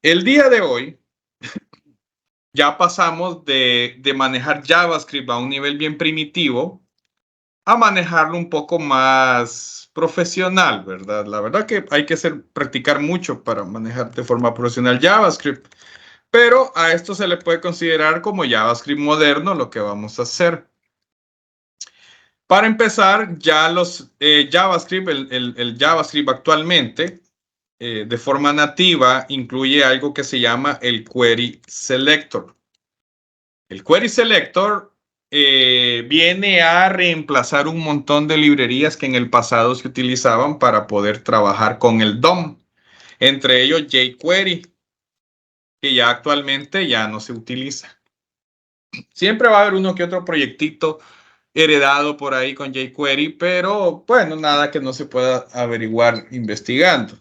El día de hoy ya pasamos de manejar JavaScript a un nivel bien primitivo a manejarlo un poco más profesional, ¿verdad? La verdad que hay que practicar mucho para manejar de forma profesional JavaScript, pero a esto se le puede considerar como JavaScript moderno lo que vamos a hacer. Para empezar, ya los JavaScript, el JavaScript actualmente, de forma nativa, incluye algo que se llama el Query Selector. El Query Selector viene a reemplazar un montón de librerías que en el pasado se utilizaban para poder trabajar con el DOM, entre ellos jQuery, que ya actualmente ya no se utiliza. Siempre va a haber uno que otro proyectito heredado por ahí con jQuery, pero bueno, nada que no se pueda averiguar investigando.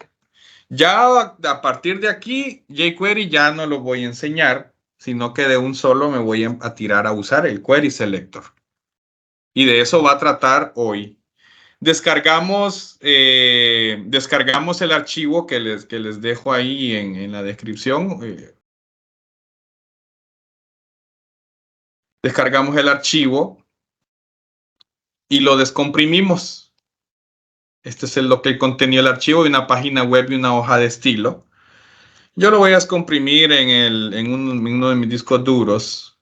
Ya a partir de aquí, jQuery ya no lo voy a enseñar, sino que de un solo me voy a tirar a usar el Query Selector. Y de eso va a tratar hoy. Descargamos el archivo que les dejo ahí en la descripción. Descargamos el archivo y lo descomprimimos. Este es lo que contenía el archivo de una página web y una hoja de estilo. Yo lo voy a descomprimir en uno de mis discos duros.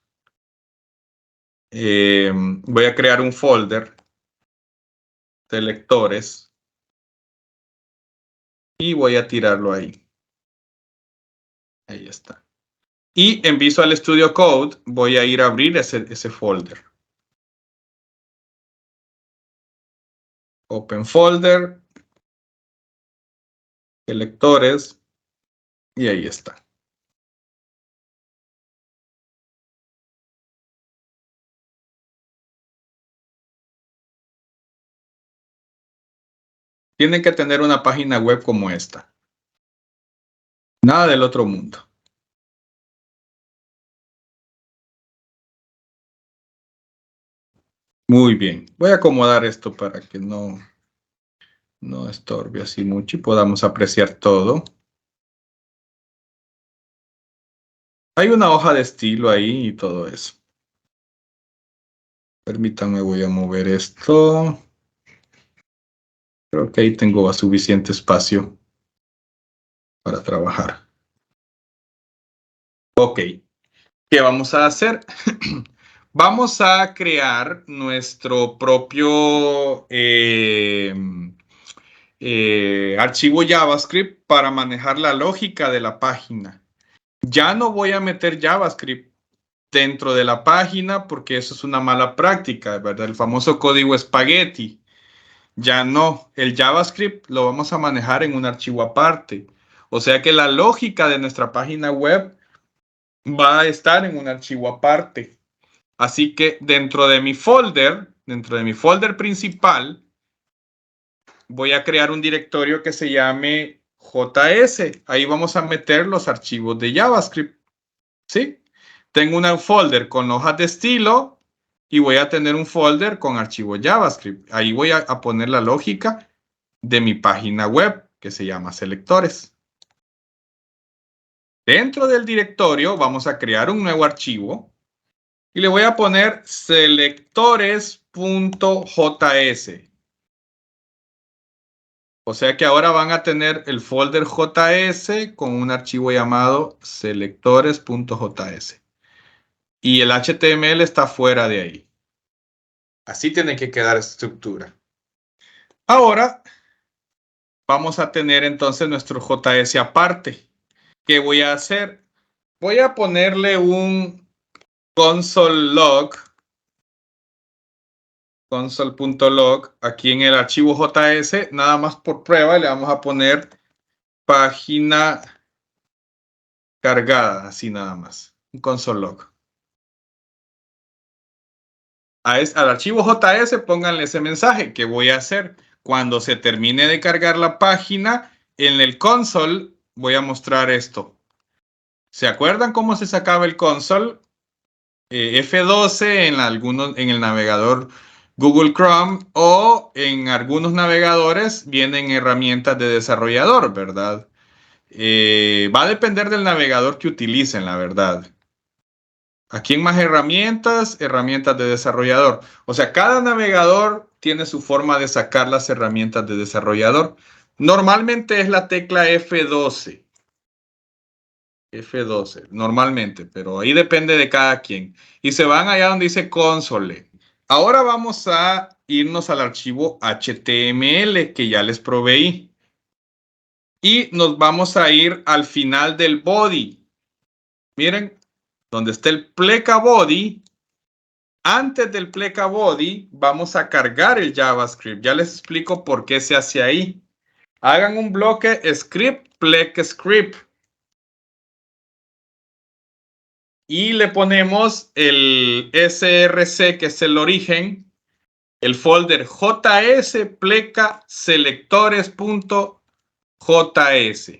Voy a crear un folder de lectores y voy a tirarlo ahí. Ahí está. Y en Visual Studio Code voy a ir a abrir ese folder. Open folder, lectores, y ahí está. Tienen que tener una página web como esta. Nada del otro mundo. Muy bien. Voy a acomodar esto para que no estorbe así mucho y podamos apreciar todo. Hay una hoja de estilo ahí y todo eso. Permítanme, voy a mover esto. Creo que ahí tengo suficiente espacio para trabajar. Ok. ¿Qué vamos a hacer? Vamos a crear nuestro propio archivo JavaScript para manejar la lógica de la página. Ya no voy a meter JavaScript dentro de la página porque eso es una mala práctica, ¿verdad? El famoso código espagueti. Ya no, el JavaScript lo vamos a manejar en un archivo aparte. O sea que la lógica de nuestra página web va a estar en un archivo aparte. Así que dentro de mi folder principal, voy a crear un directorio que se llame JS. Ahí vamos a meter los archivos de JavaScript. ¿Sí? Tengo un folder con hojas de estilo y voy a tener un folder con archivos JavaScript. Ahí voy a poner la lógica de mi página web que se llama selectores. Dentro del directorio vamos a crear un nuevo archivo y le voy a poner selectores.js. O sea que ahora van a tener el folder JS con un archivo llamado selectores.js. Y el HTML está fuera de ahí. Así tiene que quedar estructura. Ahora vamos a tener entonces nuestro JS aparte. ¿Qué voy a hacer? Voy a ponerle un console.log aquí en el archivo JS. Nada más por prueba le vamos a poner página cargada, así nada más. Un console.log. Al archivo JS pónganle ese mensaje que voy a hacer. Cuando se termine de cargar la página, en el console voy a mostrar esto. ¿Se acuerdan cómo se sacaba el console? F12 en el navegador Google Chrome o en algunos navegadores vienen herramientas de desarrollador, ¿verdad? Va a depender del navegador que utilicen, la verdad. Aquí en más herramientas, herramientas de desarrollador. O sea, cada navegador tiene su forma de sacar las herramientas de desarrollador. Normalmente es la tecla F12. F12, normalmente, pero ahí depende de cada quien. Y se van allá donde dice console. Ahora vamos a irnos al archivo HTML que ya les proveí. Y nos vamos a ir al final del body. Miren, donde está el pleca body. Antes del pleca body vamos a cargar el JavaScript. Ya les explico por qué se hace ahí. Hagan un bloque script, pleca script. Y le ponemos el src, que es el origen, el folder js pleca selectores.js.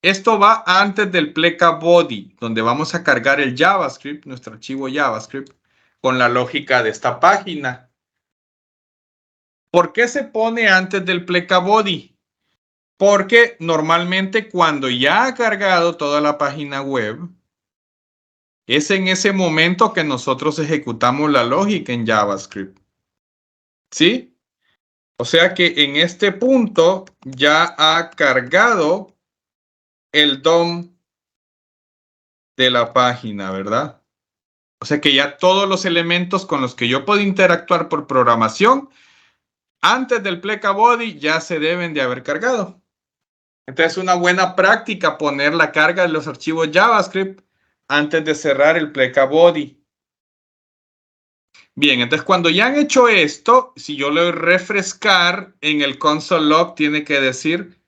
Esto va antes del pleca body, donde vamos a cargar el JavaScript, nuestro archivo JavaScript, con la lógica de esta página. ¿Por qué se pone antes del pleca body? Porque normalmente cuando ya ha cargado toda la página web, es en ese momento que nosotros ejecutamos la lógica en JavaScript. ¿Sí? O sea que en este punto ya ha cargado el DOM de la página, ¿verdad? O sea que ya todos los elementos con los que yo puedo interactuar por programación antes del pleca body ya se deben de haber cargado. Entonces es una buena práctica poner la carga de los archivos JavaScript antes de cerrar el pleca body. Bien, entonces cuando ya han hecho esto, si yo le doy refrescar, en el console log tiene que decir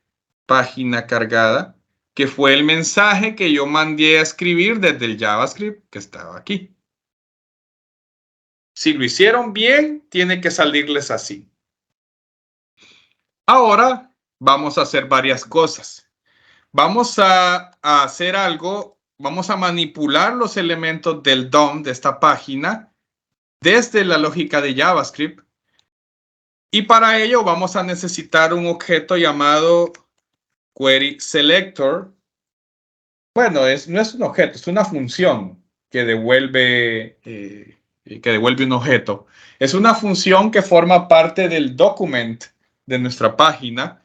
página cargada, que fue el mensaje que yo mandé a escribir desde el JavaScript que estaba aquí. Si lo hicieron bien, tiene que salirles así. Ahora vamos a hacer varias cosas. Vamos a hacer algo, vamos a manipular los elementos del DOM de esta página desde la lógica de JavaScript. Y para ello vamos a necesitar un objeto llamado query selector. Bueno, no es un objeto, es una función que devuelve un objeto. Es una función que forma parte del document de nuestra página.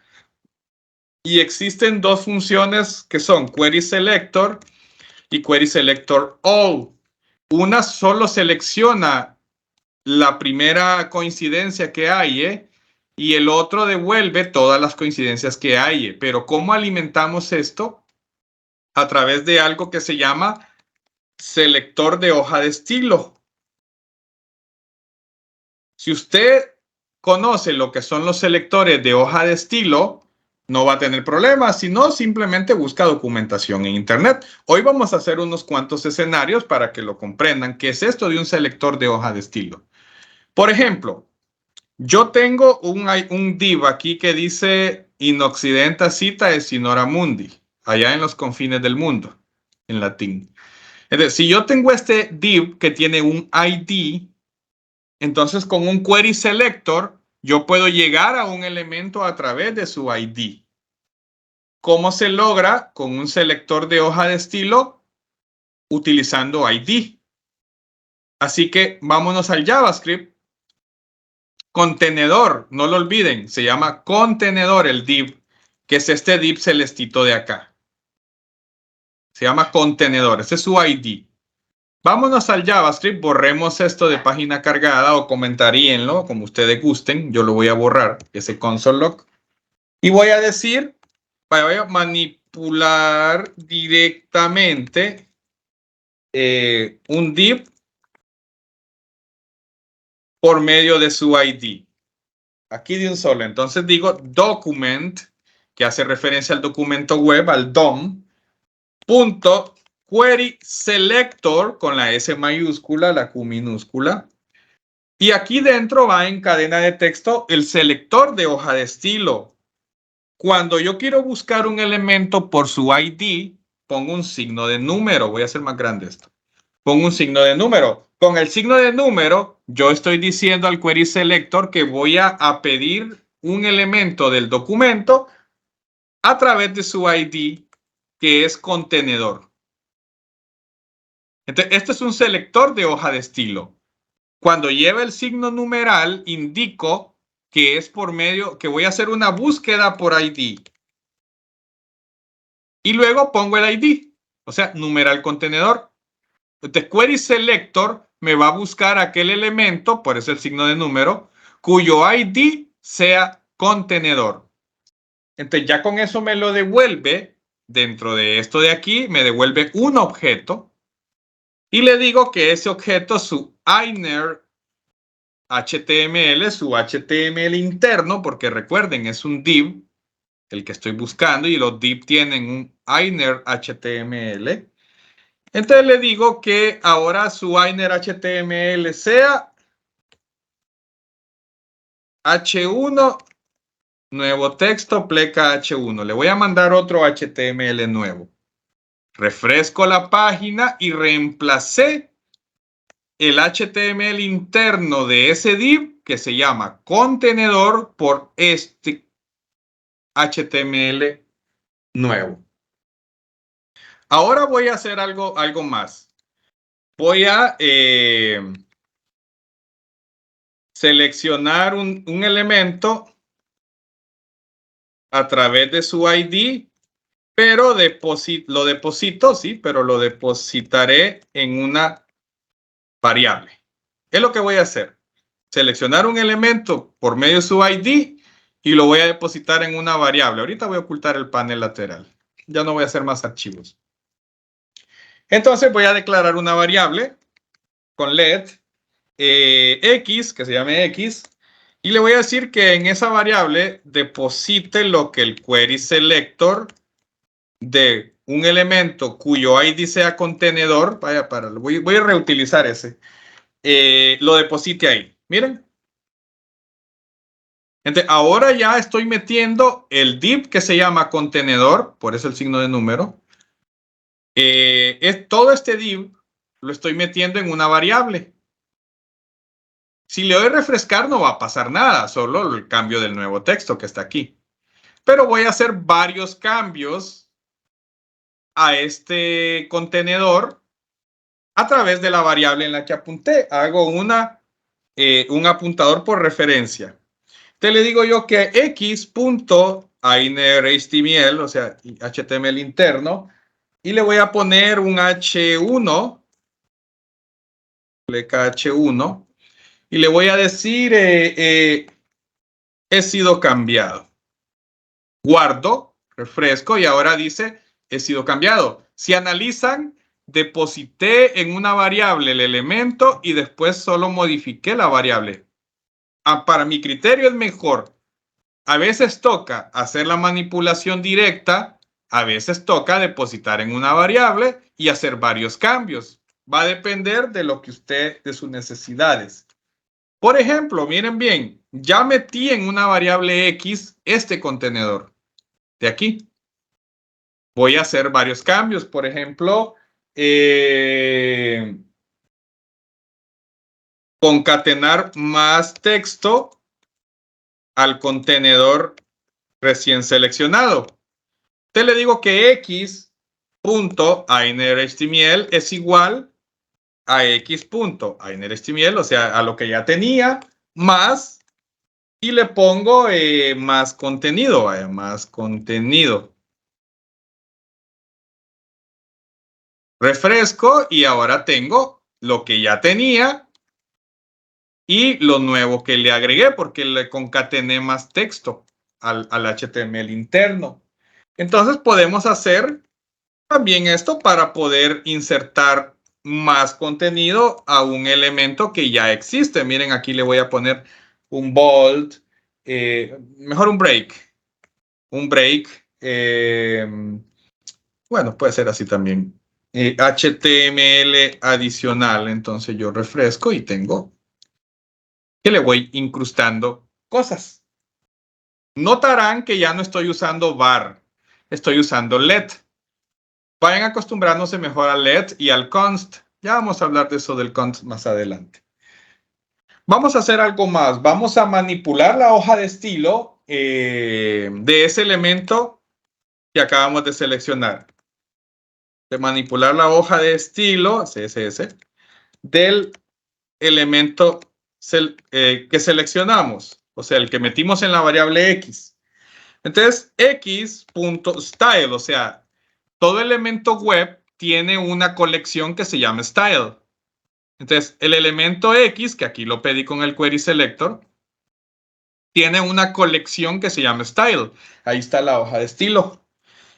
Y existen dos funciones que son query selector y query selector all. Una solo selecciona la primera coincidencia que hay, y el otro devuelve todas las coincidencias que hay. Pero ¿cómo alimentamos esto? A través de algo que se llama selector de hoja de estilo. Si usted conoce lo que son los selectores de hoja de estilo, no va a tener problemas, sino simplemente busca documentación en internet. Hoy vamos a hacer unos cuantos escenarios para que lo comprendan. ¿Qué es esto de un selector de hoja de estilo? Por ejemplo, yo tengo un div aquí que dice in occidenta cita es sinora mundi, allá en los confines del mundo, en latín. Entonces, si yo tengo este div que tiene un ID, entonces con un query selector yo puedo llegar a un elemento a través de su ID. ¿Cómo se logra? Con un selector de hoja de estilo utilizando ID. Así que vámonos al JavaScript. Contenedor, no lo olviden, se llama contenedor el div, que es este div celestito de acá. Se llama contenedor, ese es su ID. Vámonos al JavaScript, borremos esto de página cargada o comentaríenlo como ustedes gusten. Yo lo voy a borrar, ese console log. Y voy a decir, voy a manipular directamente un div por medio de su ID. Aquí de un solo. Entonces digo document, que hace referencia al documento web, al DOM, punto query selector con la S mayúscula, la Q minúscula. Y aquí dentro va en cadena de texto el selector de hoja de estilo. Cuando yo quiero buscar un elemento por su ID, pongo un signo de número. Voy a hacer más grande esto. Pongo un signo de número. Con el signo de número, yo estoy diciendo al query selector que voy a pedir un elemento del documento a través de su ID, que es contenedor. Entonces, esto es un selector de hoja de estilo. Cuando lleva el signo numeral, indico que es por medio, que voy a hacer una búsqueda por ID. Y luego pongo el ID, o sea, numeral contenedor. Entonces, query selector me va a buscar aquel elemento, por eso el signo de número, cuyo ID sea contenedor. Entonces, ya con eso me lo devuelve, dentro de esto de aquí, me devuelve un objeto. Y le digo que ese objeto, su inner HTML, su HTML interno, porque recuerden, es un div, el que estoy buscando, y los div tienen un inner HTML. Entonces le digo que ahora su inner HTML sea H1, nuevo texto, pleca H1. Le voy a mandar otro HTML nuevo. Refresco la página y reemplacé el HTML interno de ese div que se llama contenedor por este HTML nuevo. Ahora voy a hacer algo más. Voy a seleccionar un elemento a través de su ID, pero lo deposito, sí, pero lo depositaré en una variable. Es lo que voy a hacer. Seleccionar un elemento por medio de su ID y lo voy a depositar en una variable. Ahorita voy a ocultar el panel lateral. Ya no voy a hacer más archivos. Entonces voy a declarar una variable con let x, que se llame x, y le voy a decir que en esa variable deposite lo que el query selector de un elemento cuyo ID sea contenedor, vaya, voy a reutilizar ese, lo deposite ahí. Miren. Entonces, ahora ya estoy metiendo el div que se llama contenedor, por eso el signo de número. Todo este div lo estoy metiendo en una variable. Si le doy refrescar no va a pasar nada, solo el cambio del nuevo texto que está aquí. Pero voy a hacer varios cambios a este contenedor a través de la variable en la que apunté. Hago un apuntador por referencia. Te le digo yo que x.innerHTML, o sea, HTML interno, y le voy a poner un H1, pleca H1, y le voy a decir he sido cambiado. Guardo, refresco y ahora dice he sido cambiado. Si analizan, deposité en una variable el elemento y después solo modifiqué la variable. Para mi criterio es mejor. A veces toca hacer la manipulación directa, a veces toca depositar en una variable y hacer varios cambios. Va a depender de lo que de sus necesidades. Por ejemplo, miren bien, ya metí en una variable X este contenedor de aquí. Voy a hacer varios cambios. Por ejemplo, concatenar más texto al contenedor recién seleccionado. Te le digo que x.innerHTML es igual a x.innerHTML, o sea, a lo que ya tenía, más, y le pongo más contenido, más contenido. Refresco y ahora tengo lo que ya tenía y lo nuevo que le agregué porque le concatené más texto al HTML interno. Entonces podemos hacer también esto para poder insertar más contenido a un elemento que ya existe. Miren, aquí le voy a poner un bold, mejor un break. Un break, bueno, puede ser así también. HTML adicional, entonces yo refresco y tengo que le voy incrustando cosas. Notarán que ya no estoy usando var, estoy usando let. Vayan acostumbrándose mejor al let y al const. Ya vamos a hablar de eso del const más adelante. Vamos a hacer algo más. Vamos a manipular la hoja de estilo de ese elemento que acabamos de seleccionar. De manipular la hoja de estilo, CSS, del elemento que seleccionamos, o sea, el que metimos en la variable X. Entonces, X.style, o sea, todo elemento web tiene una colección que se llama style. Entonces, el elemento X, que aquí lo pedí con el query selector, tiene una colección que se llama style. Ahí está la hoja de estilo.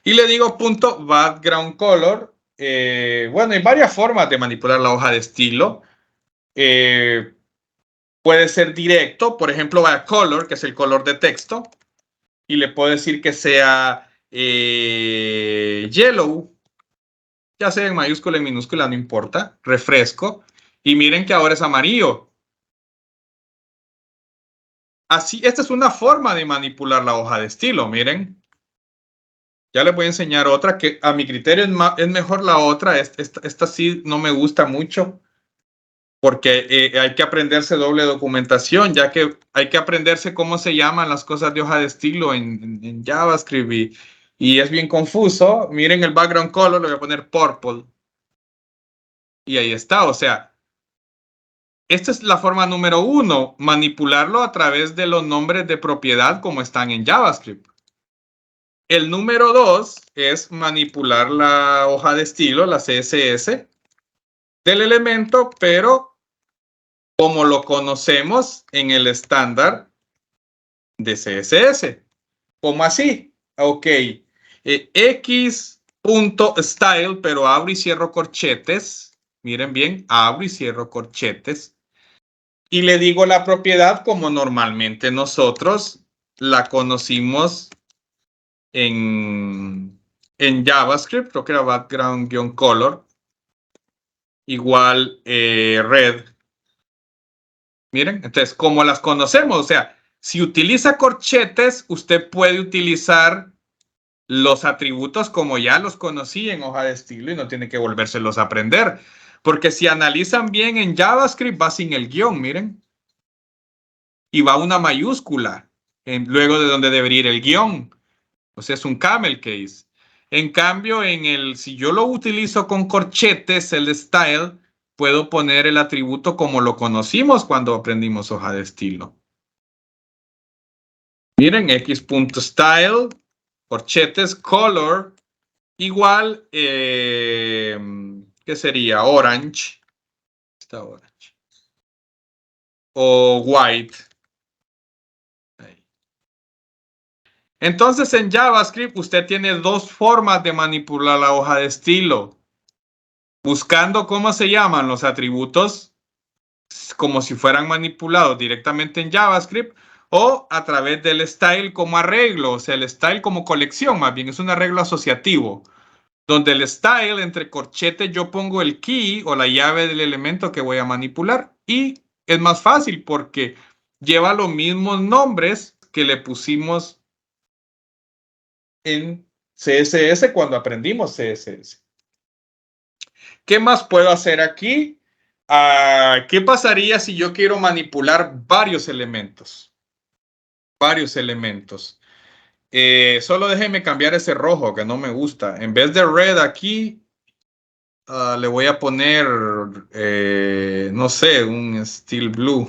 Y le digo punto background color. Bueno, hay varias formas de manipular la hoja de estilo. Puede ser directo, por ejemplo, va a color, que es el color de texto, y le puedo decir que sea yellow, ya sea en mayúscula, en minúscula, no importa, refresco, y miren que ahora es amarillo. Así, esta es una forma de manipular la hoja de estilo, miren. Ya les voy a enseñar otra que a mi criterio es mejor la otra. Esta sí no me gusta mucho porque hay que aprenderse doble documentación, ya que hay que aprenderse cómo se llaman las cosas de hoja de estilo en JavaScript y es bien confuso. Miren el background color, le voy a poner purple. Y ahí está, o sea, esta es la forma número 1, manipularlo a través de los nombres de propiedad como están en JavaScript. El número 2 es manipular la hoja de estilo, la CSS, del elemento, pero como lo conocemos en el estándar de CSS. ¿Cómo así? Ok. X.style, pero abro y cierro corchetes. Miren bien, abro y cierro corchetes. Y le digo la propiedad como normalmente nosotros la conocimos en JavaScript, creo que era background-color, igual red. Miren, entonces, como las conocemos, o sea, si utiliza corchetes, usted puede utilizar los atributos como ya los conocí en hoja de estilo y no tiene que volvérselos a aprender. Porque si analizan bien en JavaScript, va sin el guión, miren. Y va una mayúscula luego de donde debería ir el guión. O sea, es un camel case. En cambio, si yo lo utilizo con corchetes, el style, puedo poner el atributo como lo conocimos cuando aprendimos hoja de estilo. Miren, x.style, corchetes, color, igual, ¿qué sería? Orange. Está orange. O white. Ahí. Entonces, en JavaScript, usted tiene dos formas de manipular la hoja de estilo. Buscando cómo se llaman los atributos como si fueran manipulados directamente en JavaScript o a través del style como arreglo, o sea, el style como colección, más bien es un arreglo asociativo, donde el style entre corchetes yo pongo el key o la llave del elemento que voy a manipular y es más fácil porque lleva los mismos nombres que le pusimos en CSS cuando aprendimos CSS. ¿Qué más puedo hacer aquí? ¿Qué pasaría si yo quiero manipular varios elementos? Varios elementos. Solo déjenme cambiar ese rojo que no me gusta. En vez de red aquí, le voy a poner, no sé, un steel blue.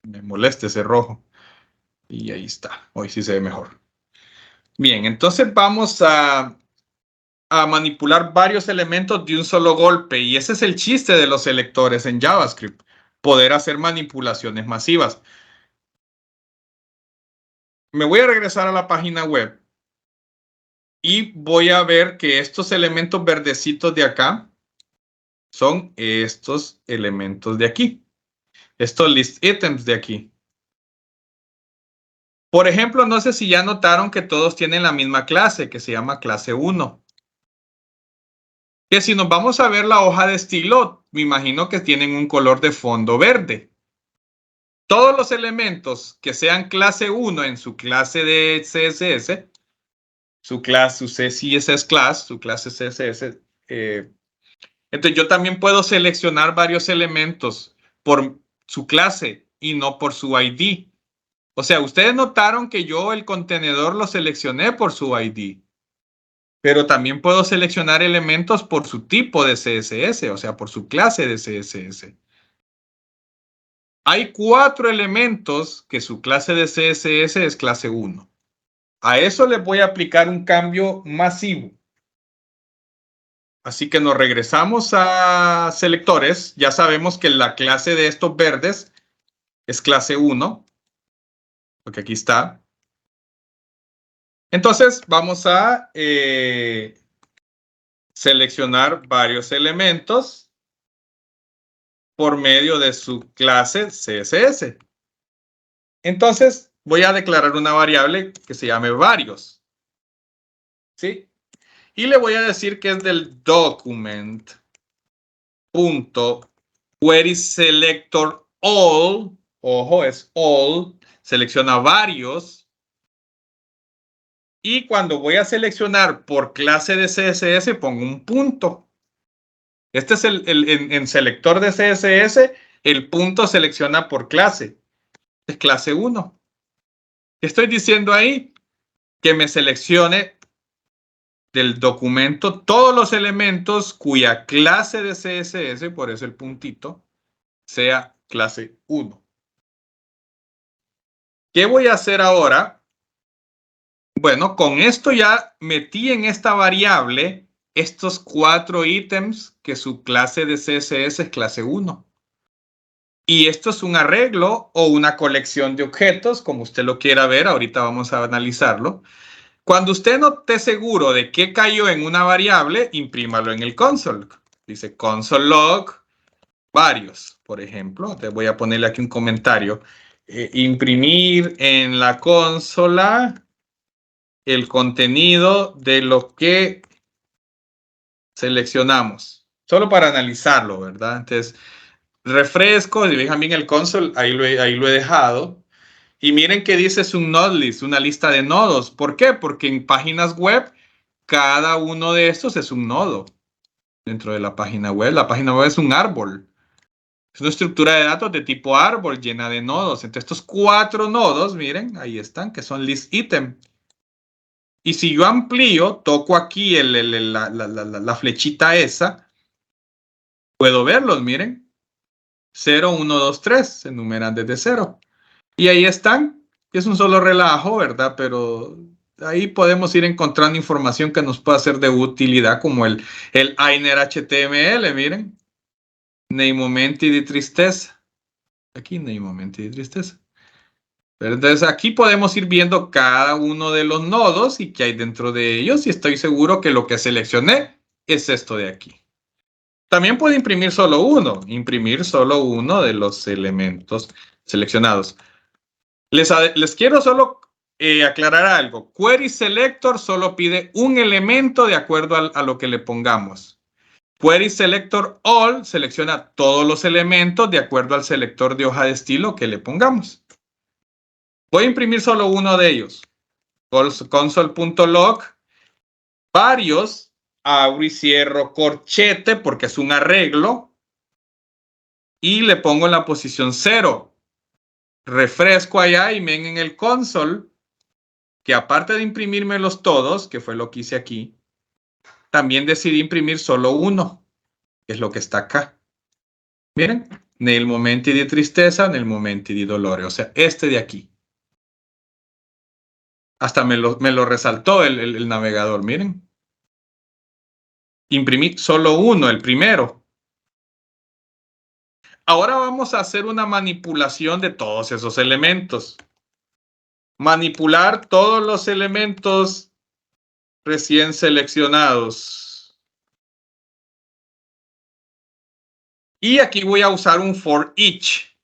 Me molesta ese rojo. Y ahí está. Hoy sí se ve mejor. Bien, entonces vamos a manipular varios elementos de un solo golpe. Y ese es el chiste de los selectores en JavaScript. Poder hacer manipulaciones masivas. Me voy a regresar a la página web. Y voy a ver que estos elementos verdecitos de acá son estos elementos de aquí. Estos list items de aquí. Por ejemplo, no sé si ya notaron que todos tienen la misma clase, que se llama clase 1. Que si nos vamos a ver la hoja de estilo, me imagino que tienen un color de fondo verde. Todos los elementos que sean clase 1 en su clase de CSS, su CSS class, su clase CSS, entonces yo también puedo seleccionar varios elementos por su clase y no por su ID. O sea, ustedes notaron que yo el contenedor lo seleccioné por su ID. Pero también puedo seleccionar elementos por su tipo de CSS, o sea, por su clase de CSS. Hay 4 elementos que su clase de CSS es clase 1. A eso le voy a aplicar un cambio masivo. Así que nos regresamos a selectores. Ya sabemos que la clase de estos verdes es clase 1, porque aquí está. Entonces vamos a seleccionar varios elementos por medio de su clase CSS. Entonces voy a declarar una variable que se llame varios. ¿Sí? Y le voy a decir que es del document punto query selector all. Ojo, es all. Selecciona varios. Y cuando voy a seleccionar por clase de CSS, pongo un punto. Este es en selector de CSS, el punto selecciona por clase. Es clase 1. Estoy diciendo ahí que me seleccione del documento todos los elementos cuya clase de CSS, por eso el puntito, sea clase 1. ¿Qué voy a hacer ahora? Bueno, con esto ya metí en esta variable estos 4 ítems que su clase de CSS es clase 1. Y esto es un arreglo o una colección de objetos, como usted lo quiera ver. Ahorita vamos a analizarlo. Cuando usted no esté seguro de qué cayó en una variable, imprímalo en el console. Dice console log varios, por ejemplo. Te voy a ponerle aquí un comentario. Imprimir en la consola el contenido de lo que seleccionamos. Solo para analizarlo, ¿verdad? Entonces, refresco, y dejan bien el console, ahí lo he dejado. Y miren que dice es un node list, una lista de nodos. ¿Por qué? Porque en páginas web, cada uno de estos es un nodo dentro de la página web. La página web es un árbol. Es una estructura de datos de tipo árbol llena de nodos. Entre estos 4 nodos, miren, ahí están, que son list item. Y si yo amplío, toco aquí la flechita esa, puedo verlos, miren. 0, 1, 2, 3, se enumeran desde 0. Y ahí están. Es un solo relajo, ¿verdad? Pero ahí podemos ir encontrando información que nos pueda ser de utilidad, como el Ainer HTML, miren. Nei momenti di tristeza. Aquí nei momenti di tristeza. Pero entonces aquí podemos ir viendo cada uno de los nodos y qué hay dentro de ellos. Y estoy seguro que lo que seleccioné es esto de aquí. También puedo imprimir solo uno de los elementos seleccionados. Les quiero solo aclarar algo. Query Selector solo pide un elemento de acuerdo a lo que le pongamos. Query Selector All selecciona todos los elementos de acuerdo al selector de hoja de estilo que le pongamos. Voy a imprimir solo uno de ellos. Console.log varios, abro y cierro corchete porque es un arreglo y le pongo en la posición 0. Refresco allá y ven en el console que aparte de imprimírmelos todos, que fue lo que hice aquí, también decidí imprimir solo uno, que es lo que está acá. Miren, nel momenti di tristeza, nel momenti di dolore, o sea, este de aquí. Hasta me lo resaltó el navegador, miren. Imprimí solo uno, el primero. Ahora vamos a hacer una manipulación de todos esos elementos. Manipular todos los elementos recién seleccionados. Y aquí voy a usar un for each,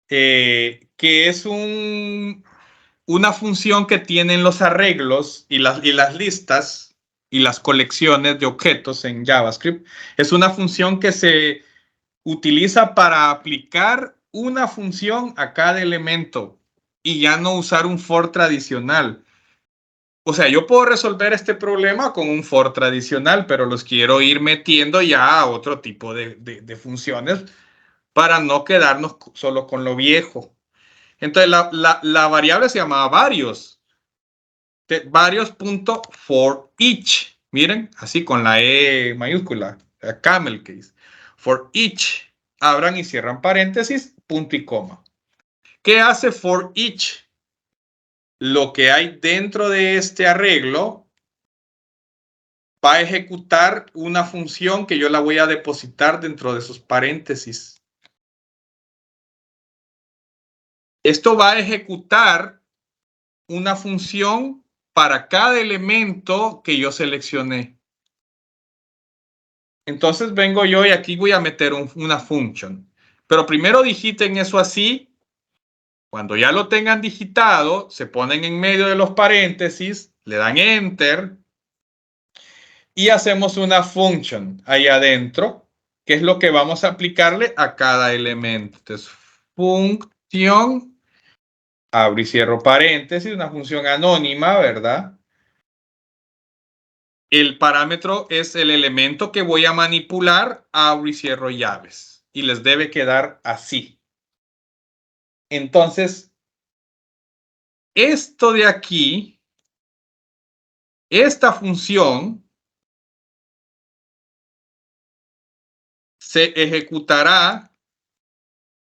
que es una función que tienen los arreglos y las listas y las colecciones de objetos en JavaScript. Es una función que se utiliza para aplicar una función a cada elemento y ya no usar un for tradicional. O sea, yo puedo resolver este problema con un for tradicional, pero los quiero ir metiendo ya a otro tipo de funciones para no quedarnos solo con lo viejo. Entonces, la variable se llamaba varios. varios punto for each. Miren, así con la E mayúscula, la camel case. For each, abran y cierran paréntesis, punto y coma. ¿Qué hace for each? Lo que hay dentro de este arreglo va a ejecutar una función que yo la voy a depositar dentro de esos paréntesis. Esto va a ejecutar una función para cada elemento que yo seleccioné. Entonces vengo yo y aquí voy a meter una function. Pero primero digiten eso así. Cuando ya lo tengan digitado, se ponen en medio de los paréntesis, le dan enter y hacemos una function ahí adentro, que es lo que vamos a aplicarle a cada elemento. Entonces, función, abro y cierro paréntesis, una función anónima, ¿verdad? El parámetro es el elemento que voy a manipular, abro y cierro llaves. Y les debe quedar así. Entonces, esto de aquí, esta función, se ejecutará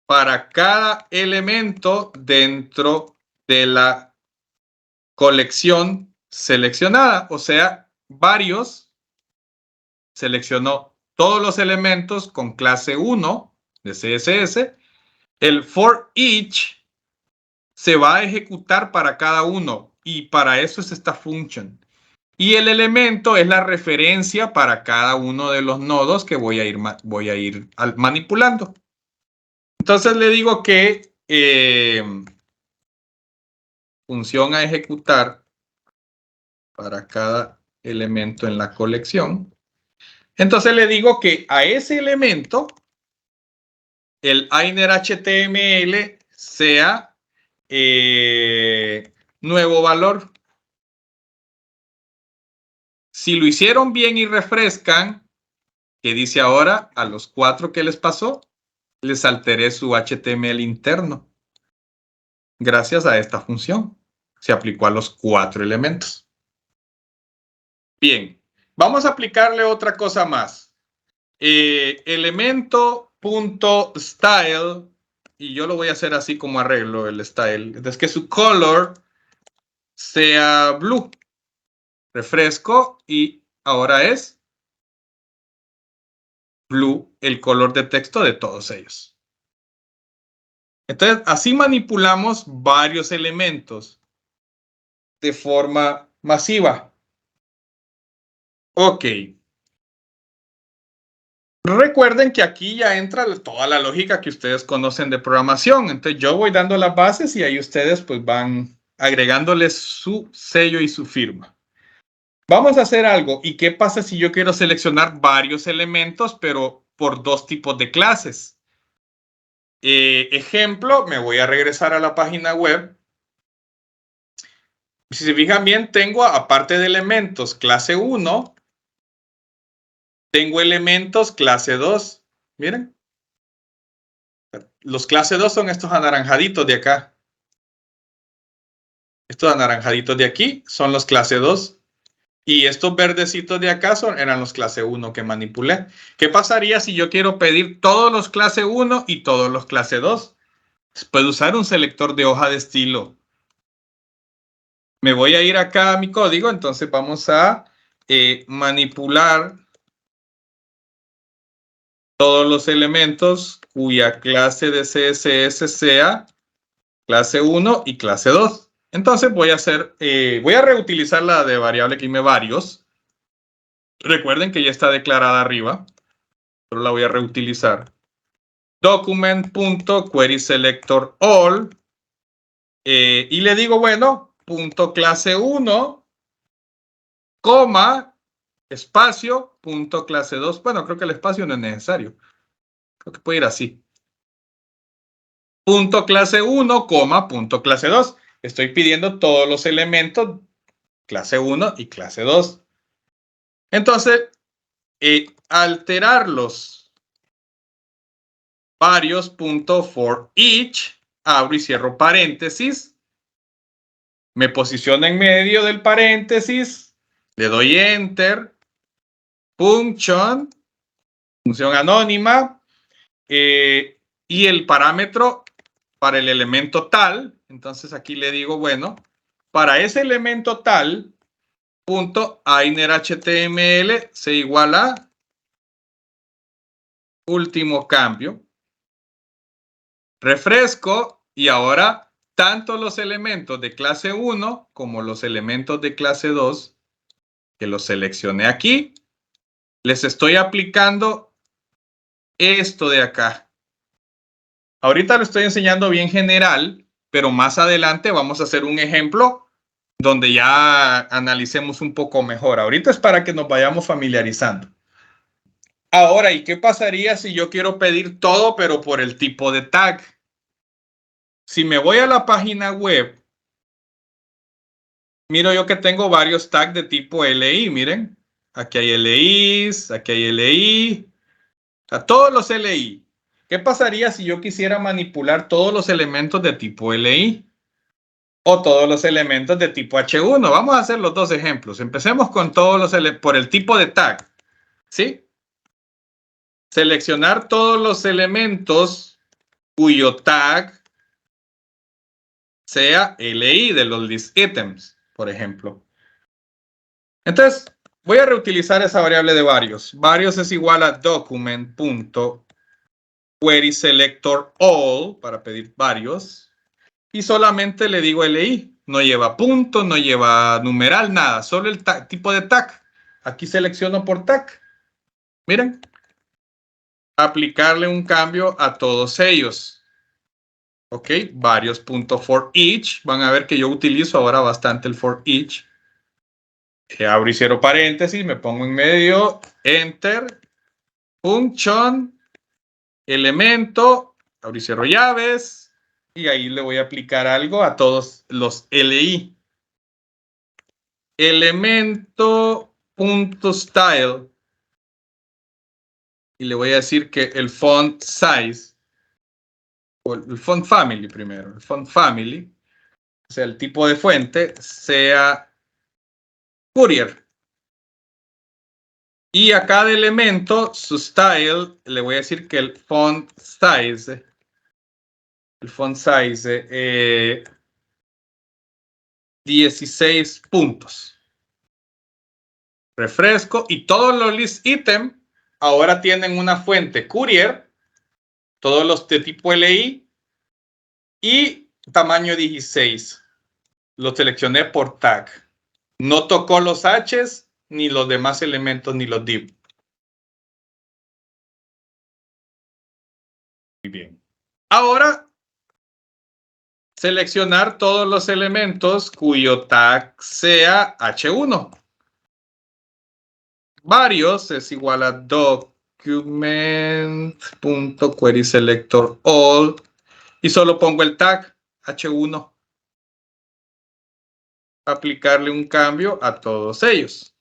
para cada elemento dentro de la colección seleccionada. O sea, varios seleccionó todos los elementos con clase 1 de CSS. El for each se va a ejecutar para cada uno y para eso es esta función. Y el elemento es la referencia para cada uno de los nodos que voy a ir manipulando. Entonces le digo que función a ejecutar para cada elemento en la colección. Entonces le digo que a ese elemento el inner HTML sea nuevo valor. Si lo hicieron bien y refrescan, que dice ahora a los 4 que les pasó, les alteré su HTML interno. Gracias a esta función. Se aplicó a los 4 elementos. Bien, vamos a aplicarle otra cosa más. Elemento.style, y yo lo voy a hacer así como arreglo el style. Es que su color sea blue. Refresco y ahora es blue el color de texto de todos ellos. Entonces, así manipulamos varios elementos de forma masiva. Ok. Recuerden que aquí ya entra toda la lógica que ustedes conocen de programación. Entonces, yo voy dando las bases y ahí ustedes pues van agregándoles su sello y su firma. Vamos a hacer algo. ¿Y qué pasa si yo quiero seleccionar varios elementos, pero por dos tipos de clases? Ejemplo, me voy a regresar a la página web. Si se fijan bien, tengo aparte de elementos clase 1, tengo elementos clase 2. Miren. Los clase 2 son estos anaranjaditos de acá. Estos anaranjaditos de aquí son los clase 2. Y estos verdecitos de acá eran los clase 1 que manipulé. ¿Qué pasaría si yo quiero pedir todos los clase 1 y todos los clase 2? Puedo usar un selector de hoja de estilo. Me voy a ir acá a mi código, entonces vamos a manipular todos los elementos cuya clase de CSS sea clase 1 y clase 2. Entonces voy a reutilizar la de variable que me varios. Recuerden que ya está declarada arriba, pero la voy a reutilizar. Document.querySelectorAll y le digo, bueno, punto clase 1, coma, espacio, punto clase 2. Bueno, creo que el espacio no es necesario. Creo que puede ir así. Punto clase 1, coma, punto clase 2. Estoy pidiendo todos los elementos clase 1 y clase 2. Entonces, alterarlos varios punto for each, abro y cierro paréntesis, Me posiciono en medio del paréntesis, le doy Enter, function anónima, y el parámetro para el elemento tal. Entonces aquí le digo, bueno, para ese elemento tal, punto innerHTML se iguala último cambio. Refresco y ahora tanto los elementos de clase 1 como los elementos de clase 2, que los seleccioné aquí, les estoy aplicando esto de acá. Ahorita lo estoy enseñando bien general, pero más adelante vamos a hacer un ejemplo donde ya analicemos un poco mejor. Ahorita es para que nos vayamos familiarizando. Ahora, ¿y qué pasaría si yo quiero pedir todo, pero por el tipo de tag? Si me voy a la página web, miro yo que tengo varios tags de tipo LI, miren. Aquí hay LIs, aquí hay LI, a todos los LI. ¿Qué pasaría si yo quisiera manipular todos los elementos de tipo LI? O todos los elementos de tipo H1. Vamos a hacer los dos ejemplos. Empecemos con todos los por el tipo de tag. ¿Sí? Seleccionar todos los elementos cuyo tag sea LI de los list items, por ejemplo. Entonces, voy a reutilizar esa variable de varios. Varios es igual a document.querySelectorAll para pedir varios. Y solamente le digo LI. No lleva punto, no lleva numeral, nada. Solo el tipo de tag. Aquí selecciono por tag. Miren. Aplicarle un cambio a todos ellos. Ok, varios puntos for each. Van a ver que yo utilizo ahora bastante el for each. Abro y cierro paréntesis, me pongo en medio, enter, function, elemento, abro y cierro llaves, y ahí le voy a aplicar algo a todos los LI. Elemento.style, y le voy a decir que el font size, o el font family primero, el font family, o sea, el tipo de fuente, sea Courier. Y a cada elemento, su style, le voy a decir que el font size 16 puntos. Refresco y todos los list item ahora tienen una fuente Courier, todos los de tipo LI y tamaño 16. Lo seleccioné por tag. No tocó los H's ni los demás elementos ni los div. Muy bien. Ahora seleccionar todos los elementos cuyo tag sea H1. Varios es igual a document.querySelectorAll y solo pongo el tag H1. Aplicarle un cambio a todos ellos.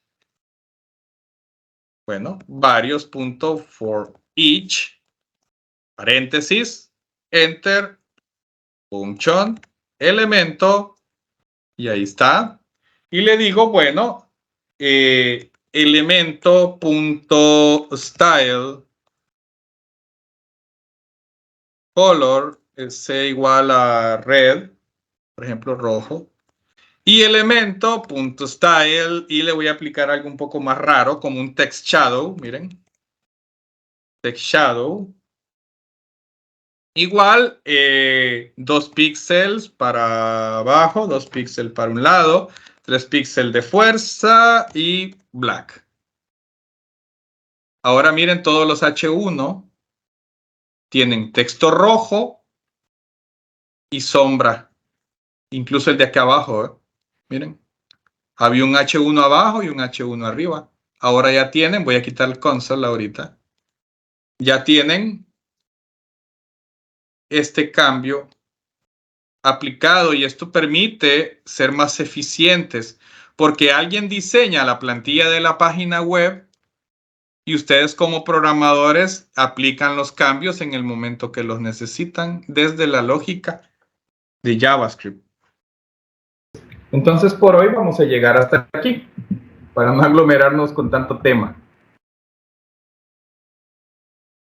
Bueno, varios.forEach, paréntesis, enter, function, elemento, y ahí está. Y le digo, bueno, elemento.style color sea igual a red, por ejemplo, rojo. Y elemento.style, y le voy a aplicar algo un poco más raro, como un text shadow, miren. Text shadow. Igual, 2 píxeles para abajo, 2 píxeles para un lado, 3 píxeles de fuerza y black. Ahora miren, todos los H1 tienen texto rojo y sombra. Incluso el de aquí abajo, miren. Había un H1 abajo y un H1 arriba. Ahora ya tienen, voy a quitar el console ahorita. Ya tienen este cambio aplicado y esto permite ser más eficientes porque alguien diseña la plantilla de la página web y ustedes como programadores aplican los cambios en el momento que los necesitan desde la lógica de JavaScript. Entonces, por hoy vamos a llegar hasta aquí, para no aglomerarnos con tanto tema.